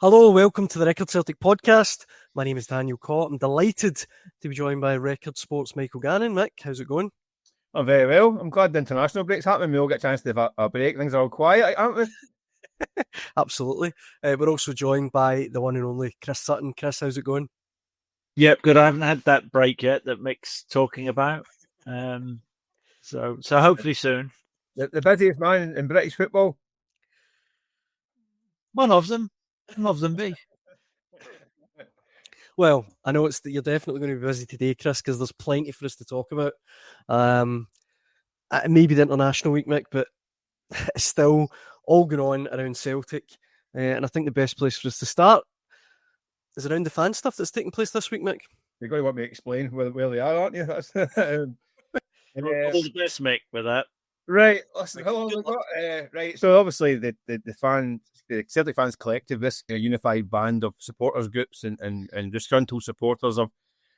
Hello, welcome to the Record Celtic podcast. My name is Daniel Cott. I'm delighted to be joined by Record Sports' Michael Gannon. Mick, how's it going? I'm very well. I'm glad the international break's happening. We all get a chance to have a break. Things are all quiet, aren't we? Absolutely. We're also joined by the one and only Chris Sutton. Chris, how's it going? Yep, good. I haven't had that break yet that Mick's talking about. So hopefully soon. The busiest man in British football. One of them be. Well, I know you're definitely going to be busy today, Chris, because there's plenty for us to talk about. Maybe the International Week, Mick, but it's still all going on around Celtic. And I think the best place for us to start is around the fan stuff that's taking place this week, Mick. You're going to want me to explain where they are, aren't you? That's, all the best, Mick, with that. Right, listen, how long have we got? Right, so obviously the Celtic Fans Collective, this unified band of supporters groups and disgruntled supporters, have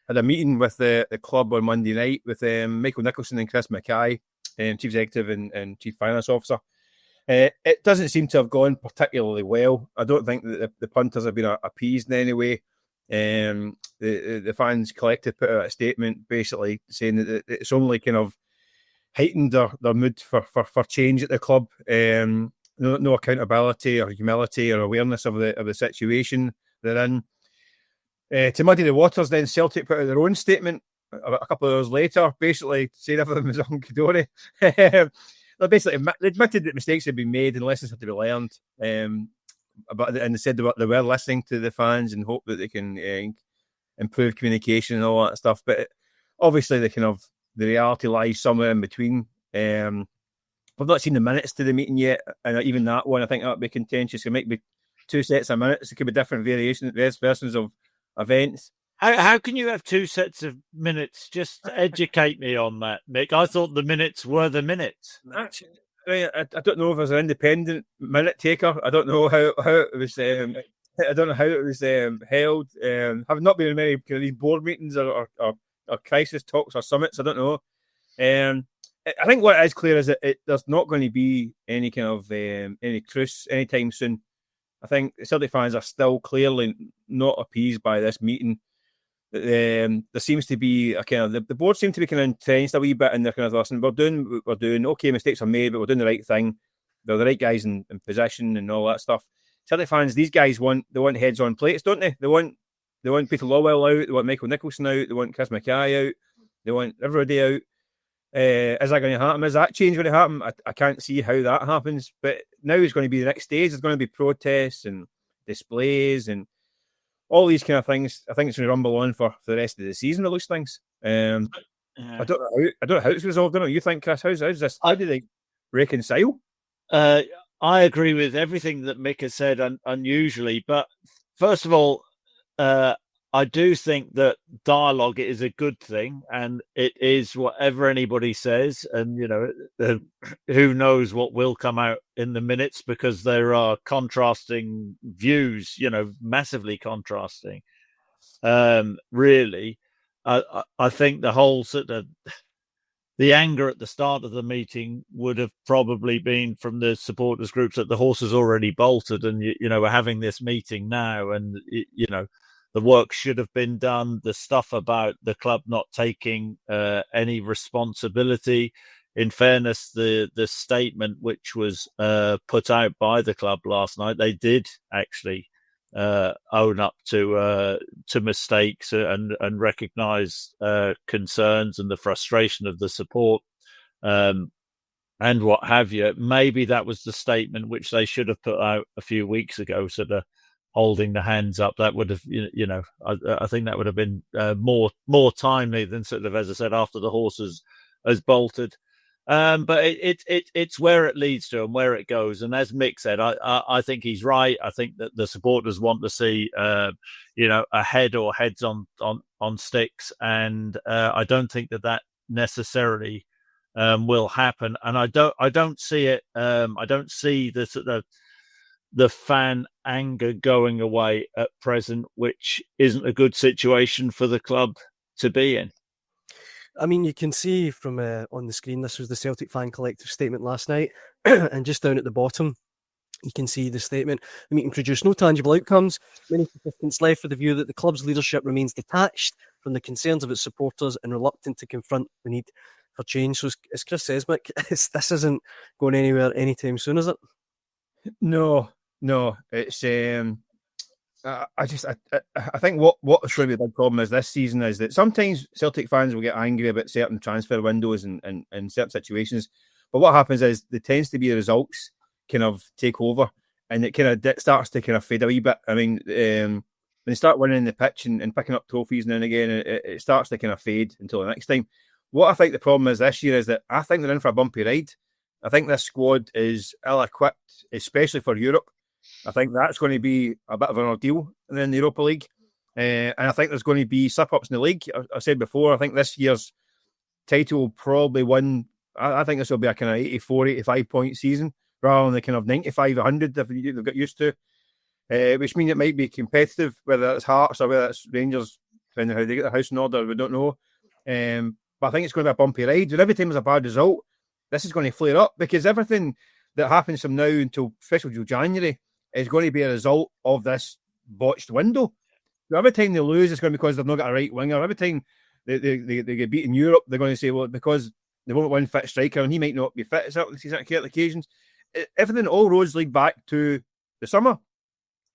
had a meeting with the club on Monday night with Michael Nicholson and Chris Mackay, Chief Executive and Chief Finance Officer. It doesn't seem to have gone particularly well. I don't think that the punters have been appeased in any way. The Fans Collective put out a statement basically saying that it's only kind of heightened their mood for change at the club. No accountability or humility or awareness of the situation they're in. To muddy the waters, then Celtic put out their own statement a couple of hours later, basically saying everything was hunky-dory. They basically admitted that mistakes had been made and lessons had to be learned. And they said they were listening to the fans and hope that they can improve communication and all that stuff. But obviously, the reality lies somewhere in between. We've not seen the minutes to the meeting yet, and even that one, I think that would be contentious. It might be 2 sets of minutes. It could be different versions of events. How can you have 2 sets of minutes? Just educate me on that, Mick. I thought the minutes were the minutes. Actually, I don't know if there's an independent minute taker. I don't know how it was. I don't know how it was held. I've not been in many kind of these board meetings or crisis talks or summits. I don't know. I think what is clear is that there's not going to be any kind of any truce anytime soon. I think Celtic fans are still clearly not appeased by this meeting. There seems to be a kind of the board seem to be kind of entrenched a wee bit in their kind of listen. We're doing okay. Mistakes are made, but we're doing the right thing. They're the right guys in position and all that stuff. Celtic fans, these guys want heads on plates, don't they? They want Peter Lawwell out. They want Michael Nicholson out. They want Chris Mackay out. They want everybody out. Is that going to happen? Is that change going to happen? I can't see how that happens. But now it's going to be the next stage. There's going to be protests and displays and all these kind of things. I think it's going to rumble on for the rest of the season. It looks things. I don't know how it's resolved. I don't know. You think, Chris? How's this? How do they reconcile? I agree with everything that Mick has said unusually, but first of all, I do think that dialogue is a good thing, and it is whatever anybody says, and who knows what will come out in the minutes, because there are contrasting views, massively contrasting. Really, I think the whole sort of the anger at the start of the meeting would have probably been from the supporters groups that the horse has already bolted, and we're having this meeting now, and the work should have been done. The stuff about the club not taking any responsibility. In fairness, the statement which was put out by the club last night, they did actually own up to mistakes and recognise concerns and the frustration of the support and what have you. Maybe that was the statement which they should have put out a few weeks ago, sort of holding the hands up. That would have, I think that would have been more timely than sort of, as I said, after the horse has bolted. But it's where it leads to and where it goes. And as Mick said, I think he's right. I think that the supporters want to see, a head or heads on sticks, and I don't think that necessarily will happen. And I don't see it. I don't see the fan anger going away at present, which isn't a good situation for the club to be in. I mean, you can see from on the screen, this was the Celtic Fan Collective statement last night, and just down at the bottom, You can see the statement. The meeting produced no tangible outcomes. Many participants left with the view that the club's leadership remains detached from the concerns of its supporters and reluctant to confront the need for change. So, as Chris says, Mick, this isn't going anywhere anytime soon, is it? No. It's I think what's going to be a big problem is this season is that sometimes Celtic fans will get angry about certain transfer windows and certain situations, but what happens is there tends to be results kind of take over, and it kind of starts to kind of fade a wee bit. I mean, when they start winning the pitch and picking up trophies now and again, it starts to kind of fade until the next time. What I think the problem is this year is that I think they're in for a bumpy ride. I think this squad is ill-equipped, especially for Europe. I think that's going to be a bit of an ordeal in the Europa League. And I think there's going to be slip-ups in the league. I said before, I think this year's title will probably win. I think this will be a kind of 84, 85-point season rather than the kind of 95, 100 they've got used to, which means it might be competitive, whether it's Hearts or whether it's Rangers, depending on how they get their house in order, we don't know. But I think it's going to be a bumpy ride. And every time there's a bad result, this is going to flare up because everything that happens from now until, especially till January, is going to be a result of this botched window. So every time they lose, it's going to be because they've not got a right winger. Every time they get beat in Europe, they're going to say, well, because they won't win fit striker and he might not be fit at certain occasions. Everything, all roads lead back to the summer.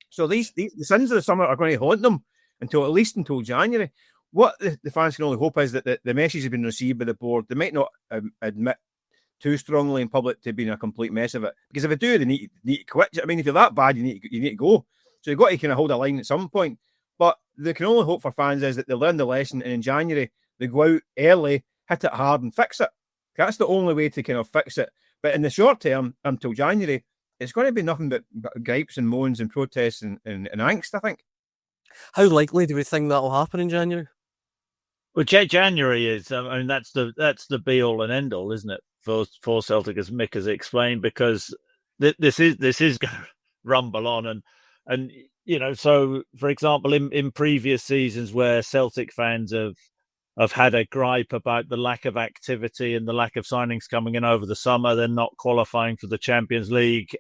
So the sins of the summer are going to haunt them at least until January. What the fans can only hope is that the message has been received by the board. They might not admit too strongly in public to being a complete mess of it, because if they do, they need to quit. I mean, if you're that bad, you need to go. So you've got to kind of hold a line at some point. But they can only hope for fans is that they learn the lesson, and in January they go out early, hit it hard, and fix it. That's the only way to kind of fix it. But in the short term, until January, it's going to be nothing but gripes and moans and protests and angst, I think. How likely do we think that will happen in January? Well, January is. I mean, that's the be all and end all, isn't it, for Celtic, as Mick has explained, because this is going to rumble on, and you know. So, for example, in previous seasons where Celtic fans have had a gripe about the lack of activity and the lack of signings coming in over the summer, they're not qualifying for the Champions League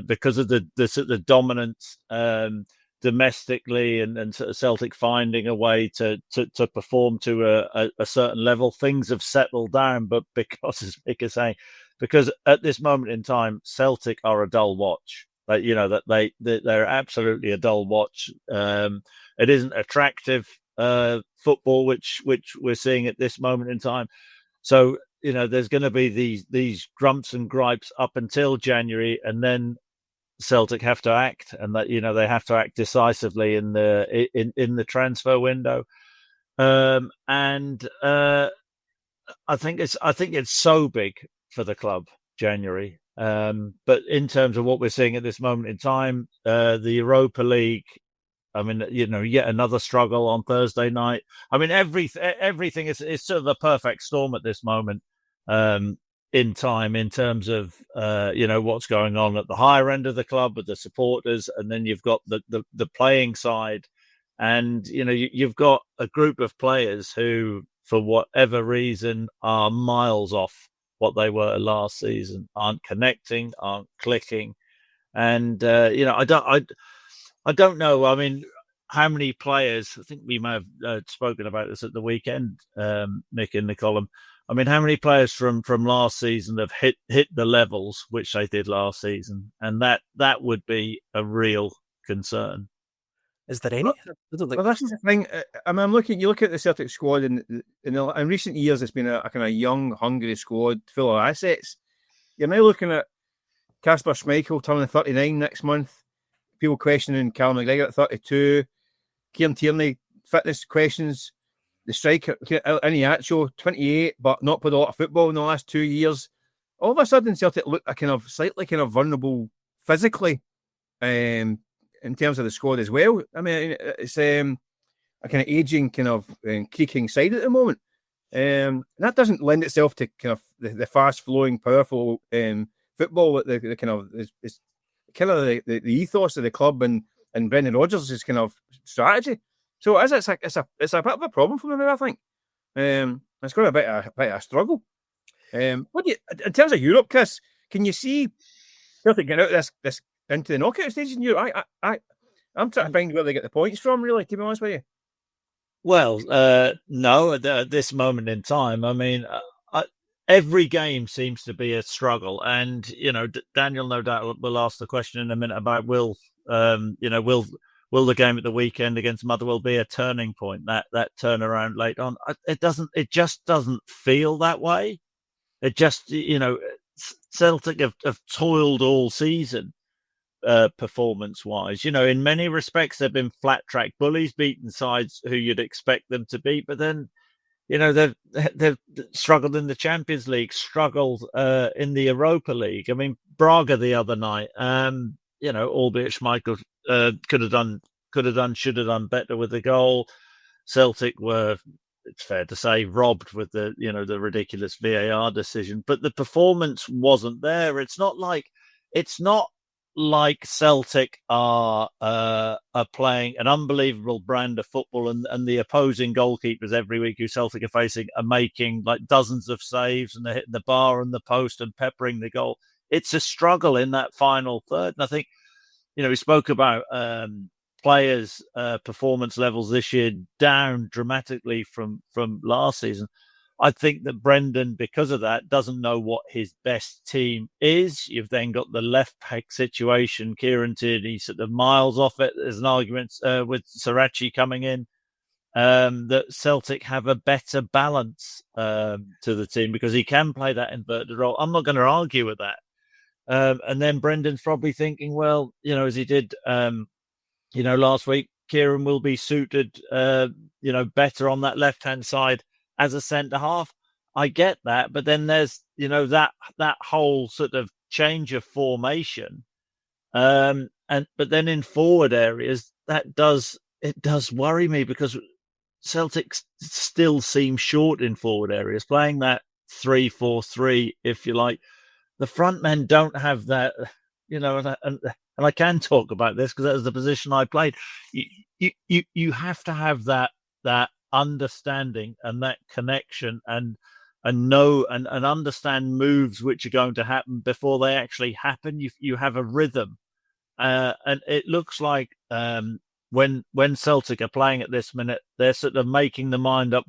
because of the dominance domestically and Celtic finding a way to perform to a certain level. Things have settled down, but because, as Mick is saying, because at this moment in time, Celtic are a dull watch. Like, you know, that they're absolutely a dull watch. It isn't attractive football, which we're seeing at this moment in time. So, you know, there's going to be these grumps and gripes up until January, and then Celtic have to act, and that, you know, they have to act decisively in the transfer window. And I think it's so big for the club, January. But in terms of what we're seeing at this moment in time, the Europa League, I mean, you know, yet another struggle on Thursday night. I mean, everything is sort of the perfect storm at this moment in time, in terms of you know, what's going on at the higher end of the club with the supporters, and then you've got the playing side, and you know, you've got a group of players who, for whatever reason, are miles off what they were last season, aren't connecting, aren't clicking, and you know, I don't know. I mean, how many players? I think we may have spoken about this at the weekend, Nick, in the column. I mean, how many players from last season have hit the levels which they did last season? And that would be a real concern. Is there any? Well, that's the thing. I mean, you look at the Celtic squad, and in recent years, it's been a kind of young, hungry squad full of assets. You're now looking at Kasper Schmeichel turning 39 next month. People questioning Callum McGregor at 32. Kieran Tierney, fitness questions. The striker, Iniacho, 28, but not played a lot of football in the last 2 years. All of a sudden, Celtic look a kind of slightly kind of vulnerable physically in terms of the squad as well. I mean, it's a kind of aging, kind of creaking side at the moment. And that doesn't lend itself to kind of the fast-flowing, powerful football. The kind of it's kind of the ethos of the club and Brendan Rodgers' kind of strategy. So it's a bit of a problem for me, I think. It's going to be a bit of a struggle. What do you, in terms of Europe, Chris? Can you see Celtic getting out of this into the knockout stage in Europe. I'm trying to find where they get the points from, really, to be honest with you. Well, no, at this moment in time, I mean, every game seems to be a struggle. And, Daniel, no doubt, will ask the question in a minute about will the game at the weekend against Motherwell be a turning point, that turnaround late on? It just doesn't feel that way. It just, Celtic have toiled all season. Performance-wise, in many respects, they've been flat-track bullies, beaten sides who you'd expect them to beat. But then, they've struggled in the Champions League, struggled in the Europa League. I mean, Braga the other night, albeit Schmeichel should have done better with the goal. Celtic were, it's fair to say, robbed with the ridiculous VAR decision. But the performance wasn't there. It's not like Celtic are playing an unbelievable brand of football, and the opposing goalkeepers every week who Celtic are facing are making like dozens of saves, and they're hitting the bar and the post and peppering the goal. It's a struggle in that final third. And I think, we spoke about players' performance levels this year down dramatically from last season. I think that Brendan, because of that, doesn't know what his best team is. You've then got the left back situation. Kieran Tierney sort of miles off it. There's an argument with Sarachi coming in that Celtic have a better balance to the team because he can play that inverted role. I'm not going to argue with that. And then Brendan's probably thinking, well, as he did, last week, Kieran will be suited, better on that left-hand side as a centre half. I get that, but then there's that whole sort of change of formation, but then in forward areas it does worry me because Celtic still seem short in forward areas. Playing that 3-4-3, if you like, the front men don't have that, and I can talk about this because that was the position I played. You have to have that understanding and that connection and know and understand moves which are going to happen before they actually happen. You have a rhythm, and it looks like when Celtic are playing at this minute, they're sort of making the mind up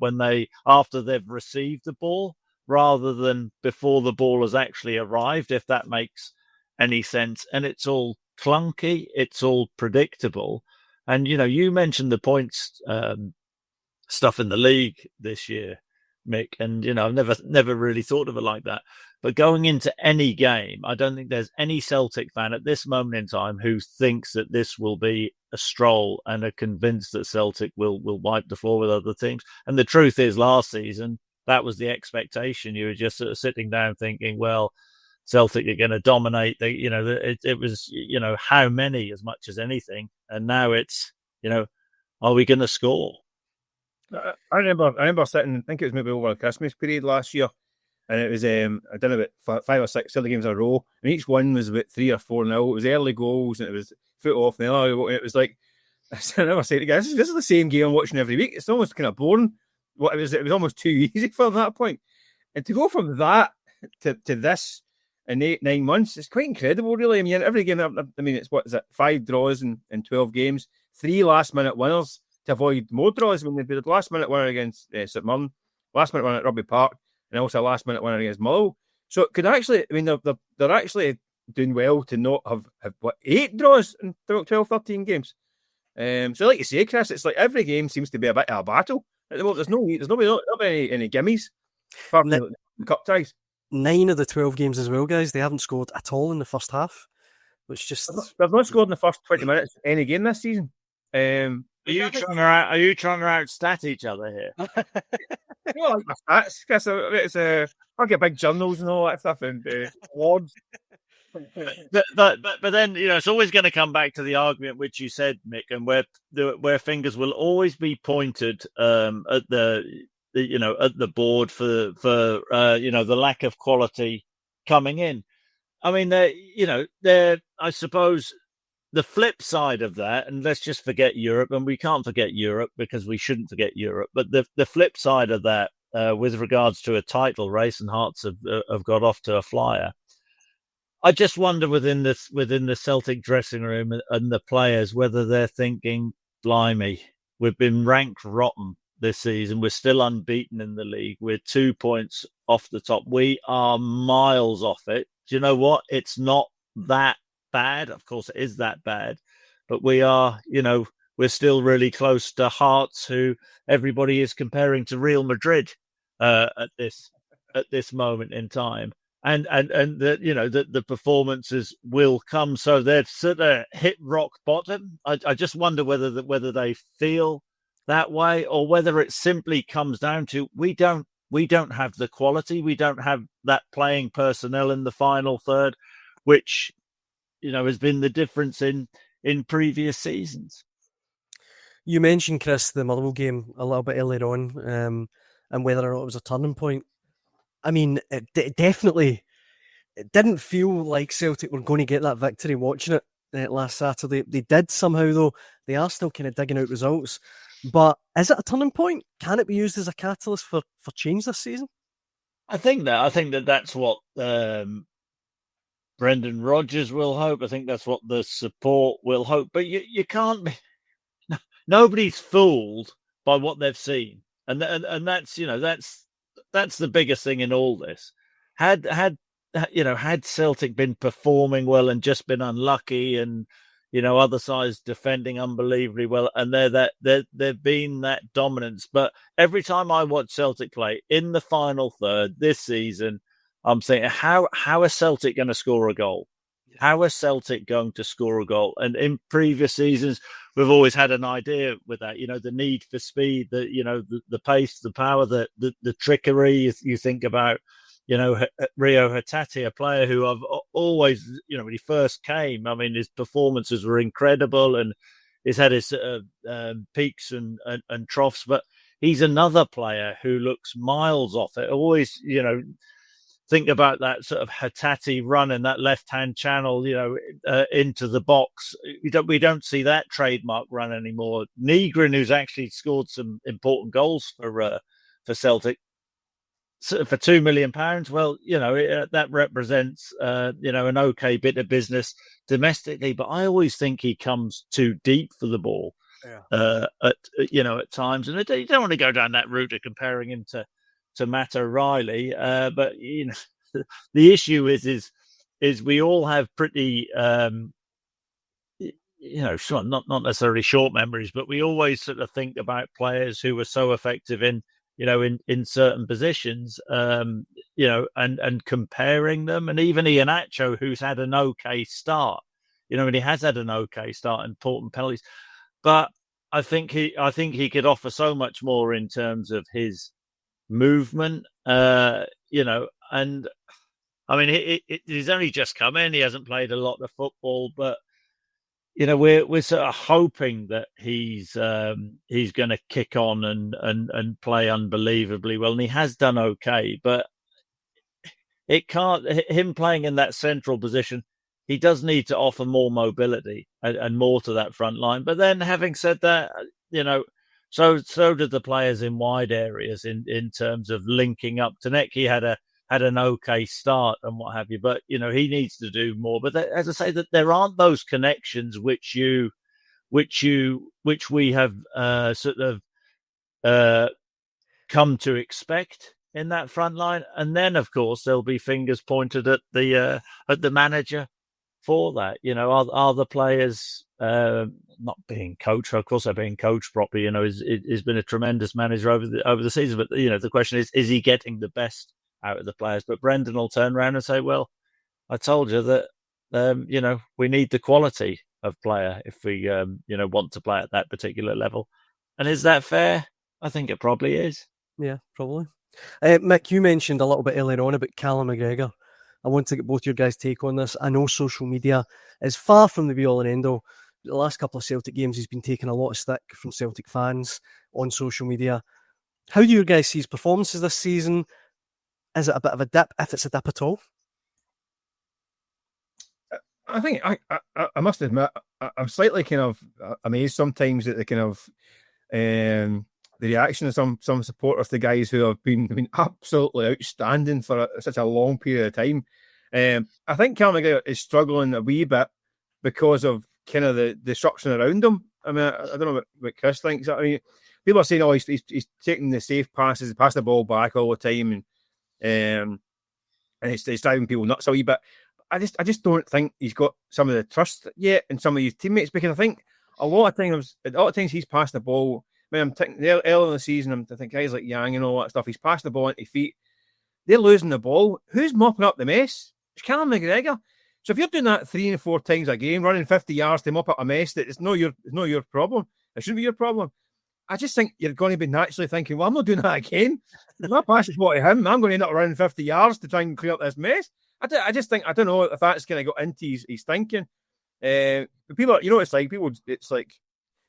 after they've received the ball rather than before the ball has actually arrived, if that makes any sense. And it's all clunky, it's all predictable. And you mentioned the points stuff in the league this year, Mick, and I've never really thought of it like that. But going into any game, I don't think there's any Celtic fan at this moment in time who thinks that this will be a stroll and are convinced that Celtic will wipe the floor with other teams. And the truth is, last season that was the expectation. You were just sort of sitting down thinking, well, Celtic are going to dominate. It was how many as much as anything, and now it's are we going to score? I remember sitting, I think it was maybe over the Christmas period last year, and it was I done about 5 or 6 Celtic games in a row, and each one was about 3 or 4-0. It was early goals, and it was foot off the other, and it was like, I never say to guys, this is the same game I'm watching every week. It's almost kind of boring. It was almost too easy for that point, and to go from that to this in 8-9 months, it's quite incredible, really. I mean, every game, it's 5 draws in 12 games, 3 last-minute winners to avoid more draws. When they did the last-minute winner against St Mirren, last-minute winner at Rugby Park, and also a last-minute winner against Motherwell. So it could actually, they're actually doing well to not have 8 draws in 12-13 games. So like you say, Chris, it's like every game seems to be a bit of a battle. At the moment, there's not any gimmies apart from the cup ties. 9 of the 12 games as well, guys. They haven't scored at all in the first half, which just they've not scored in the first 20 minutes any game this season. Are you trying to outstat each other here? I like my stats, Chris. I get big journals and all that stuff and awards. But then it's always going to come back to the argument which you said, Mick, and where fingers will always be pointed at the board for the lack of quality coming in. I mean, I suppose the flip side of that, and let's just forget Europe, and we can't forget Europe because we shouldn't forget Europe. But the flip side of that, with regards to a title race, and Hearts have got off to a flyer. I just wonder within the Celtic dressing room and the players whether they're thinking, blimey, we've been ranked rotten this season. We're still unbeaten in the league. We're 2 points off the top. We are miles off it. Do you know what? It's not that bad. Of course, it is that bad, but we are, we're still really close to Hearts, who everybody is comparing to Real Madrid at this moment in time. And the performances will come. So they've sort of hit rock bottom. I just wonder whether they feel that way, or whether it simply comes down to we don't have the quality, we don't have that playing personnel in the final third, which has been the difference in previous seasons. You mentioned, Chris, the Motherwell game a little bit earlier on, and whether or not it was a turning point. I mean, it didn't feel like Celtic were going to get that victory watching it last Saturday. They did somehow, though. They are still kind of digging out results. But is it a turning point? Can it be used as a catalyst for change this season? I think that's what Brendan Rodgers will hope. I think that's what the support will hope. But you can't be... Nobody's fooled by what they've seen. And that's, that's the biggest thing in all this. Had Celtic been performing well and just been unlucky, and other sides defending unbelievably well, and they've been that dominance. But every time I watch Celtic play in the final third this season, I'm thinking, how are Celtic going to score a goal? How are Celtic going to score a goal? And in previous seasons, we've always had an idea with that, the need for speed, the pace, the power, the trickery. You think about, Rio Hatate, a player who I've always, when he first came, I mean, his performances were incredible, and he's had his peaks and troughs, but he's another player who looks miles off it. Always, think about that sort of Hatate run in that left-hand channel, into the box. We don't see that trademark run anymore. Nygren, who's actually scored some important goals for Celtic, for £2 million, well, that represents, an okay bit of business domestically. But I always think he comes too deep for the ball, at times. And you don't want to go down that route of comparing him to Matt O'Reilly. But the issue is we all have pretty, not necessarily short memories, but we always sort of think about players who were so effective in certain positions, and comparing them. And even Iheanacho, who's had an okay start, and he has had an okay start in important penalties. But I think he could offer so much more in terms of his movement, and I mean, he's only just come in. He hasn't played a lot of football, but we're sort of hoping that he's going to kick on and play unbelievably well, and he has done okay. But him playing in that central position, he does need to offer more mobility and more to that front line. But then, having said that, so did the players in wide areas in terms of linking up. Tanecki had an okay start and what have you, but he needs to do more. But as I say, that there aren't those connections which we have come to expect in that front line. And then, of course, there'll be fingers pointed at the manager for that. Are the players not being coached? Of course, they're being coached properly. He's been a tremendous manager over the season. But the question is he getting the best out of the players? But Brendan will turn around and say, well, I told you that, we need the quality of player if we, want to play at that particular level. And is that fair? I think it probably is. Yeah, probably. Mick, you mentioned a little bit earlier on about Callum McGregor. I want to get both your guys' take on this. I know social media is far from the be-all and end-all. The last couple of Celtic games, he's been taking a lot of stick from Celtic fans on social media. How do you guys see his performances this season? Is it a bit of a dip, if it's a dip at all? I think I must admit I'm slightly kind of amazed sometimes at the kind of the reaction of some supporters to guys who have been absolutely outstanding for such a long period of time. I think Callum McGregor is struggling a wee bit because of kind of the destruction around him. I mean, I don't know what Chris thinks. I mean, people are saying, "Oh, he's taking the safe passes, pass the ball back all the time, and he's driving people nuts a wee bit." I just don't think he's got some of the trust yet in some of his teammates, because I think a lot of times he's passed the ball. I mean, I'm thinking early in the season, I'm thinking guys like Yang and all that stuff. He's passed the ball into feet. They're losing the ball. Who's mopping up the mess? It's Callum McGregor. So if you're doing that 3 and 4 times a game, running 50 yards to mop up a mess, that it's not your problem. It shouldn't be your problem. I just think you're going to be naturally thinking, well, I'm not doing that again. If I pass the ball to him, I'm going to end up running 50 yards to try and clean up this mess. I just think, I don't know if that's kind of got into his thinking. People, it's like, as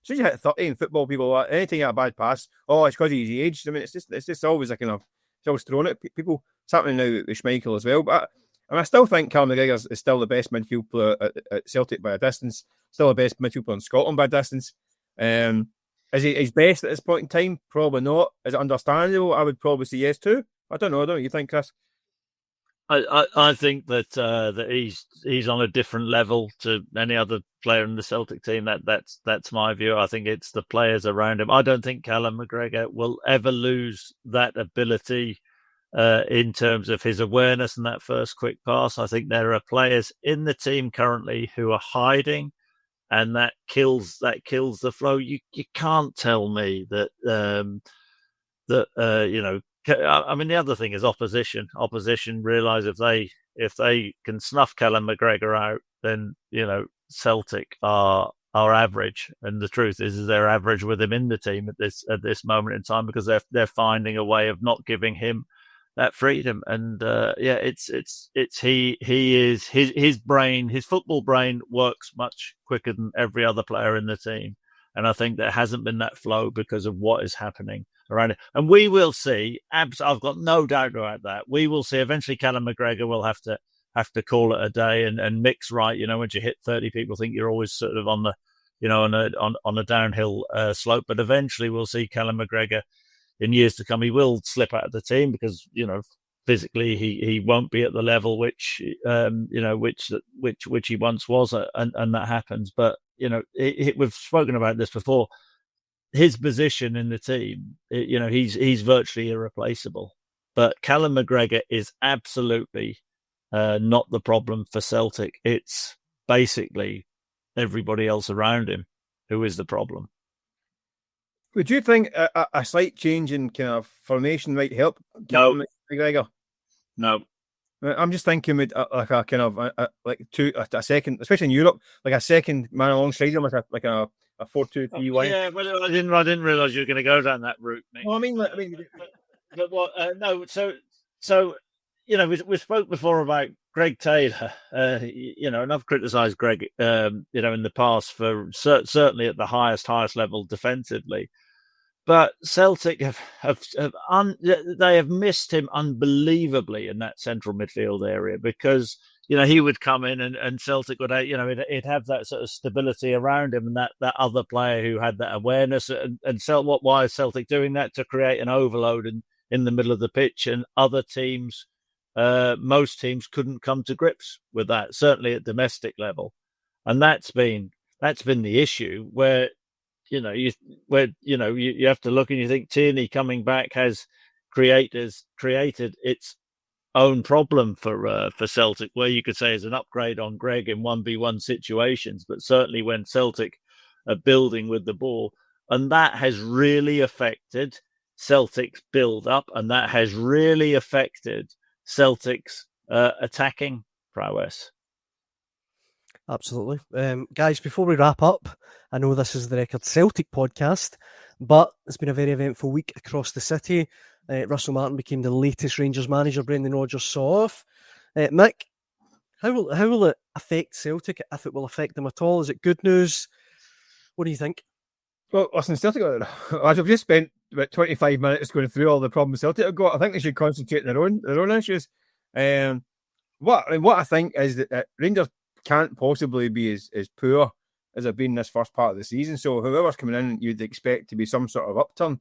soon as you hit 30 in football, people, anytime you get a bad pass, it's because of his age. I mean, it's just always it's always thrown at people. It's happening now with Schmeichel as well. But I still think Callum McGregor is still the best midfield player at Celtic by a distance, still the best midfield player in Scotland by a distance. Is he his best at this point in time? Probably not. Is it understandable? I would probably say yes too. I don't know. You think, Chris? I think that he's on a different level to any other player in the Celtic team. That's my view. I think it's the players around him. I don't think Callum McGregor will ever lose that ability in terms of his awareness and that first quick pass. I think there are players in the team currently who are hiding, and that kills the flow. You can't tell me that I mean, the other thing is opposition. Opposition realise if they can snuff Callum McGregor out, then Celtic are average. And the truth is they're average with him in the team at this moment in time, because they're finding a way of not giving him that freedom. And his brain, his football brain works much quicker than every other player in the team. And I think there hasn't been that flow because of what is happening around it. And we will see, I've got no doubt about that. We will see eventually Callum McGregor will have to call it a day, and Mick's right. Once you hit 30, people think you're always sort of on the, on a downhill slope. But eventually we'll see Callum McGregor in years to come. He will slip out of the team because, physically he won't be at the level which he once was, and that happens. But, we've spoken about this before. His position in the team, he's virtually irreplaceable. But Callum McGregor is absolutely not the problem for Celtic. It's basically everybody else around him who is the problem. Would you think a slight change in kind of formation might help Callum McGregor? No. I'm just thinking with like a kind of a second, especially in Europe, like a second man alongside him, like a 4-2-3-1. Yeah, well, I didn't realise you were going to go down that route, Nick. Well, I mean, but what? No, so we spoke before about Greg Taylor, and I've criticised Greg, in the past for certainly at the highest level defensively. But Celtic have missed him unbelievably in that central midfield area, because he would come in and Celtic would it'd have that sort of stability around him, and that other player who had that awareness. And why is Celtic doing that? To create an overload in the middle of the pitch, and other teams, most teams couldn't come to grips with that, certainly at domestic level, and that's been the issue where. You have to look and you think Tierney coming back has created its own problem for Celtic, where you could say is an upgrade on Greg in 1v1 situations, but certainly when Celtic are building with the ball, and that has really affected Celtic's build-up, and that has really affected Celtic's attacking prowess. Absolutely. Guys, before we wrap up, I know this is the Record Celtic podcast, but it's been a very eventful week across the city. Russell Martin became the latest Rangers manager. Brendan Rodgers saw off. Mick, how will it affect Celtic, if it will affect them at all? Is it good news? What do you think? Well, listen, Celtic, I've just spent about 25 minutes going through all the problems Celtic have got. I think they should concentrate on their own issues. What I think is that Rangers can't possibly be as poor as they've been this first part of the season. So whoever's coming in, you'd expect to be some sort of upturn.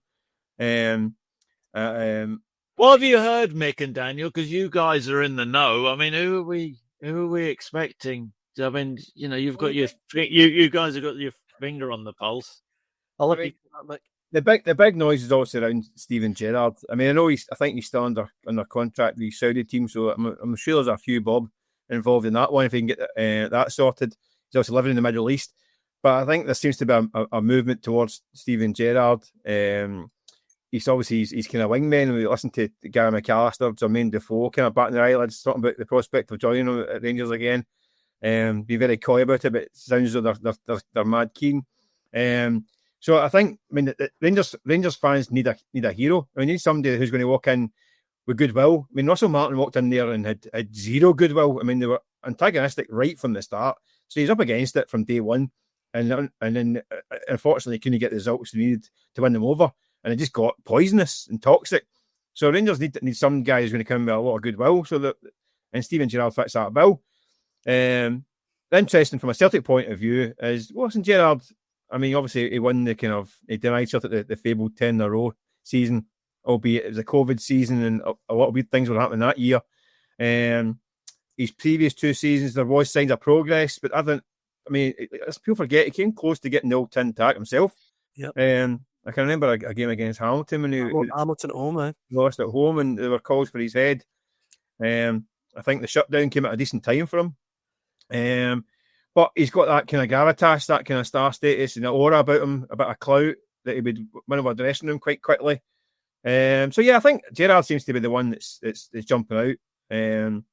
What have you heard, Mick and Daniel? Because you guys are in the know. I mean, who are we expecting? I mean, you've got you guys have got your finger on the pulse. I'll let you Mick. The big noise is also around Steven Gerrard. I mean, I think he's still under contract with the Saudi team, so I'm sure there's a few bob involved in that one. If he can get that sorted, he's also living in the Middle East. But I think there seems to be a movement towards Steven Gerrard. He's obviously he's kind of wingman. We listened to Gary McAllister, Jermaine Defoe, kind of batting their eyelids, talking about the prospect of joining them at Rangers again. Be very coy about it, but it sounds as though they're mad keen. So I think, the Rangers fans need a hero. I mean, need somebody who's going to walk in with goodwill. I mean, Russell Martin walked in there and had zero goodwill. I mean, they were antagonistic right from the start. So he's up against it from day one, and then unfortunately he couldn't get the results he needed to win them over, and it just got poisonous and toxic. So Rangers need some guy who's going to come with a lot of goodwill. And Steven Gerrard fits that bill. Interesting from a Celtic point of view is wasn't Gerrard. I mean, obviously, he won he denied Celtic the fabled 10 in a row season, albeit it was a COVID season and a lot of weird things were happening that year. His previous 2 seasons, there was signs of progress, but as people forget, he came close to getting the old tin tack himself. Yep. I can remember a game against Hamilton when Hamilton at home, lost at home, and there were calls for his head. I think the shutdown came at a decent time for him. But he's got that kind of gravitas, that kind of star status, and the aura about him, a bit of clout that he would win over dressing room quite quickly. I think Gerrard seems to be the one that's jumping out.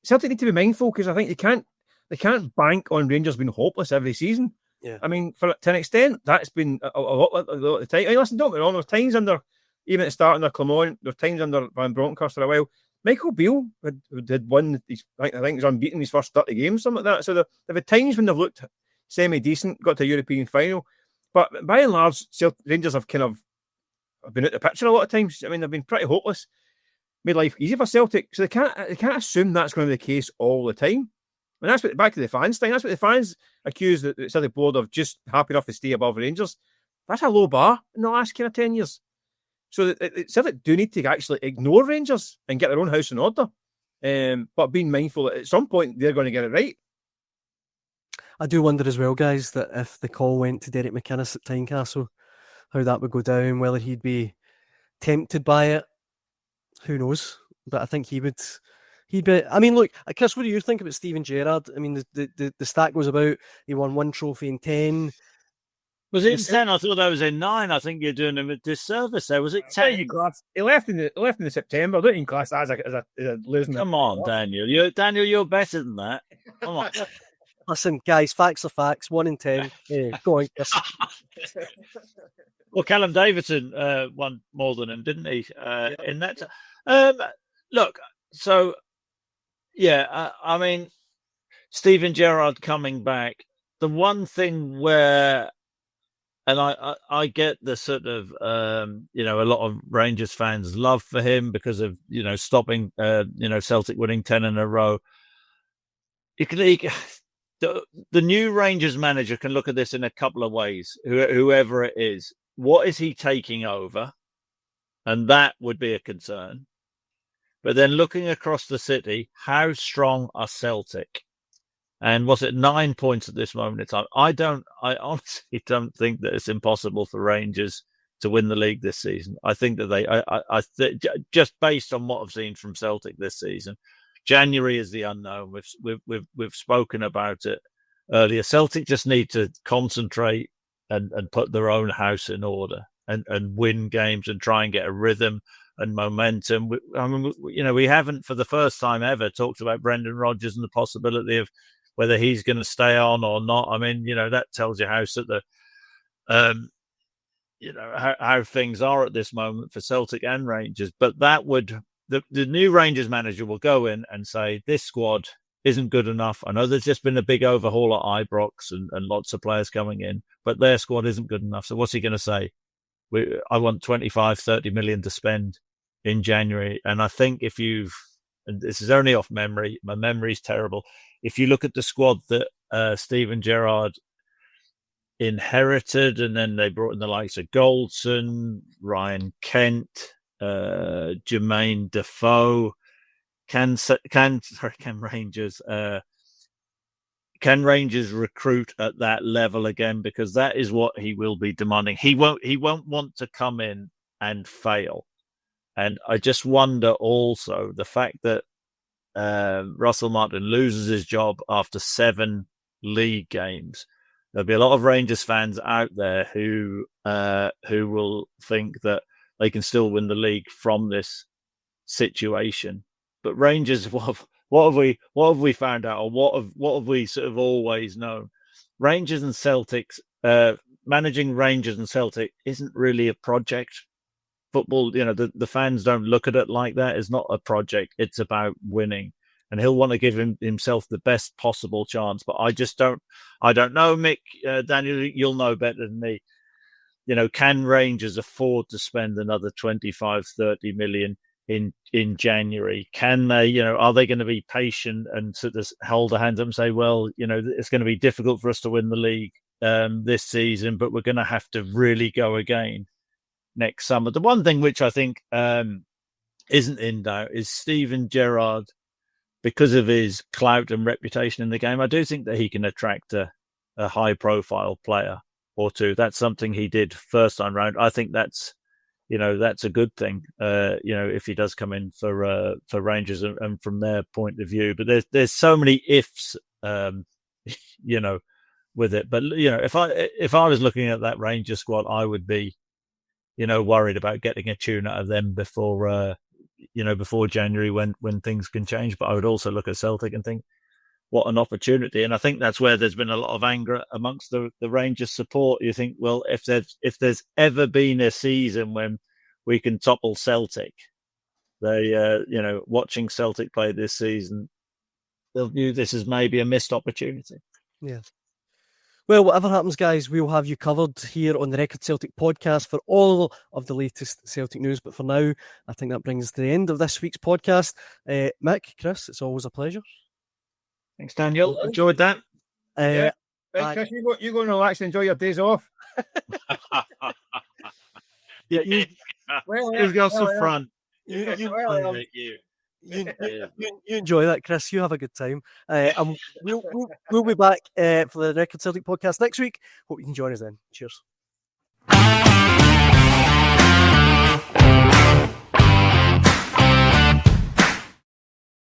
Celtic need to be mindful because I think they can't bank on Rangers being hopeless every season. Yeah. I mean, to an extent, that's been a lot of the time. I mean, listen, don't get me wrong. There's times under, even at the start under Clement, there's times under Van Bronckhorst for a while. Michael Beale had won. I think he's unbeaten his first 30 games, something like that. So they've had times when they've looked semi-decent, got to a European final. But by and large, Rangers have kind of been out the picture a lot of times. I mean, they've been pretty hopeless. Made life easy for Celtic. So they can't assume that's going to be the case all the time. And that's what, back to the fans thing, that's what the fans accuse the Celtic board of, just happy enough to stay above Rangers. That's a low bar in the last kind of 10 years. So Celtic do need to actually ignore Rangers and get their own house in order. But being mindful that at some point they're going to get it right. I do wonder as well, guys, that if the call went to Derek McInnes at Tynecastle, how that would go down, whether he'd be tempted by it. Who knows? But I think he'd be. I mean, look, Chris, what do you think about Steven Gerrard? I mean, the stat goes about he won 1 trophy in 10. Was it in 10? I thought that was in 9. I think you're doing him a disservice there. Was it 10? He left in the September. I don't even class that as a losing. Come on, Daniel. You're better than that. Come on. Listen, guys, facts are facts. 1 in 10. Yeah, go on, Chris. Well, Callum Davidson won more than him, didn't he? In that. Look, so yeah, I mean, Steven Gerrard coming back. The one thing where, and I get the sort of a lot of Rangers fans' love for him because of stopping Celtic winning 10 in a row. The new Rangers manager can look at this in a couple of ways. Whoever it is, what is he taking over? And that would be a concern. But then looking across the city, how strong are Celtic? And was it 9 points at this moment in time? I honestly don't think that it's impossible for Rangers to win the league this season. I think that just based on what I've seen from Celtic this season, January is the unknown. We've spoken about it earlier. Celtic just need to concentrate and put their own house in order and win games and try and get a rhythm and momentum. We haven't for the first time ever talked about Brendan Rodgers and the possibility of whether he's going to stay on or not. I mean, that tells you how how things are at this moment for Celtic and Rangers. But that would the new Rangers manager will go in and say this squad isn't good enough. I know there's just been a big overhaul at Ibrox and lots of players coming in, but their squad isn't good enough. So what's he going to say? I want 25, 30 million to spend in January. And I think and this is only off memory, my memory's terrible. If you look at the squad that Steven Gerrard inherited, and then they brought in the likes of Goldson, Ryan Kent, Jermaine Defoe? Can Rangers recruit at that level again? Because that is what he will be demanding. He won't want to come in and fail. And I just wonder also the fact that Russell Martin loses his job after 7 league games. There'll be a lot of Rangers fans out there who will think that they can still win the league from this situation. But Rangers, what have we found out, or what have we sort of always known? Rangers and Celtics, managing Rangers and Celtic isn't really a project. Football, the fans don't look at it like that. It's not a project. It's about winning. And he'll want to give himself the best possible chance. But I don't know, Mick, Daniel, you'll know better than me. Can Rangers afford to spend another 25, 30 million in January? Can they, are they going to be patient and sort of hold their hands up and say, well, it's going to be difficult for us to win the league this season, but we're going to have to really go again next summer. The one thing which I think isn't in doubt is Steven Gerrard. Because of his clout and reputation in the game, I do think that he can attract a high-profile player or two. That's something he did first time round. I think that's a good thing. If he does come in for Rangers and from their point of view. But there's so many ifs, with it. But if I was looking at that Rangers squad, I would be, worried about getting a tune out of them before January when things can change. But I would also look at Celtic and think, what an opportunity. And I think that's where there's been a lot of anger amongst the Rangers support. You think, well, if there's ever been a season when we can topple Celtic, they, watching Celtic play this season, they'll view this as maybe a missed opportunity. Yeah. Well, whatever happens, guys, we'll have you covered here on the Record Celtic podcast for all of the latest Celtic news. But for now, I think that brings us to the end of this week's podcast. Mick, Chris, it's always a pleasure. Thanks, Daniel. Enjoyed that. Right, Chris, you go and relax and enjoy your days off. Yeah, you've got some fun. You enjoy that, Chris. You have a good time. And we'll be back for the Record Celtic podcast next week. Hope you can join us then. Cheers.